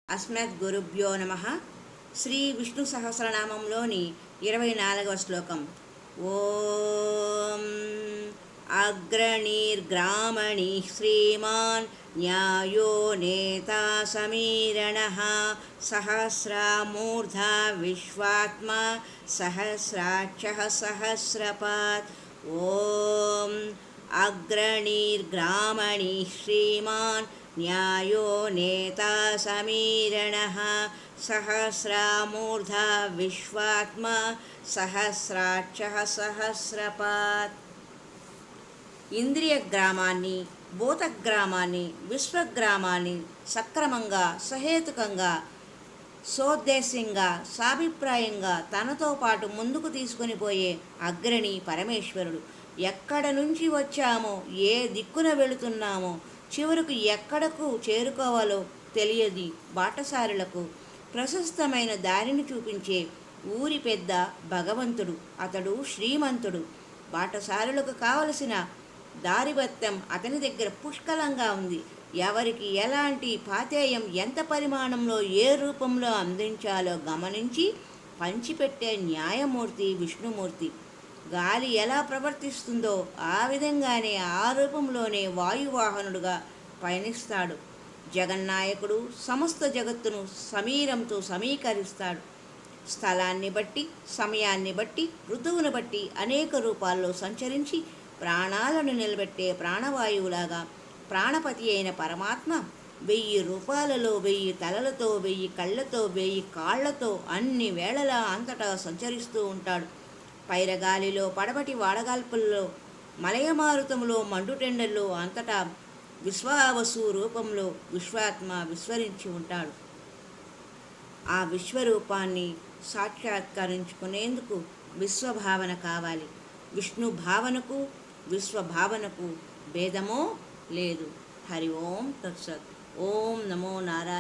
అస్మద్గురుభ్యో నమ. శ్రీ విష్ణు సహస్రనామంలోని 24వ శ్లోకం. ఓం అగ్రణీర్గ్రామణి శ్రీమాన్ న్యాయో నేతా సమీరణః సహస్రమూర్ధా విశ్వాత్మా సహస్రాక్షః సహస్రపాత్. ఓం అగ్రణీర్గ్రామణి శ్రీమాన్ న్యాయో నేతా సమీరణః సహస్రమూర్ధా విశ్వాత్మా సహస్రాక్షః సహస్రపాత్. ఇంద్రియ గ్రామాన్ని, భూతగ్రామాన్ని, విశ్వగ్రామాన్ని సక్రమంగా, సహేతుకంగా, సోద్దేశ్యంగా, సాభిప్రాయంగా తనతో పాటు ముందుకు తీసుకొని పోయే అగ్రణి పరమేశ్వరుడు. ఎక్కడ నుంచి వచ్చామో, ఏ దిక్కున వెళుతున్నామో, చివరకు ఎక్కడకు చేరుకోవాలో తెలియది బాటసారులకు ప్రశస్తమైన దారిని చూపించే ఊరి పెద్ద భగవంతుడు. అతడు శ్రీమంతుడు. బాటసారులకు కావలసిన దారిభత్యం అతని దగ్గర పుష్కలంగా ఉంది. ఎవరికి ఎలాంటి పాతేయం ఎంత పరిమాణంలో ఏ రూపంలో అందించాలో గమనించి పంచిపెట్టే న్యాయమూర్తి విష్ణుమూర్తి. గాలి ఎలా ప్రవర్తిస్తుందో ఆ విధంగానే ఆ రూపంలోనే వాయువాహనుడుగా పయనిస్తాడు. జగన్నాయకుడు సమస్త జగత్తును సమీరంతో సమీకరిస్తాడు. స్థలాన్ని బట్టి, సమయాన్ని బట్టి, ఋతువును బట్టి అనేక రూపాల్లో సంచరించి ప్రాణాలను నిలబెట్టే ప్రాణవాయువులాగా ప్రాణపతి అయిన పరమాత్మ 1000 రూపాలలో, 1000 తలలతో, 1000 కళ్ళతో, 1000 కాళ్లతో అన్ని వేళలా అంతటా సంచరిస్తూ ఉంటాడు. పైరగాలిలో, పడమటి వాడగాల్పుల్లో, మలయమారుతంలో, మండుటెండల్లో అంతటా విశ్వావసు రూపంలో విశ్వాత్మ విస్మరించి ఉంటాడు. ఆ విశ్వరూపాన్ని సాక్షాత్కరించుకునేందుకు విశ్వభావన కావాలి. విష్ణు భావనకు విశ్వభావనకు భేదమో లేదు. హరి ఓం తత్సత్. ఓం నమో నారాయణ.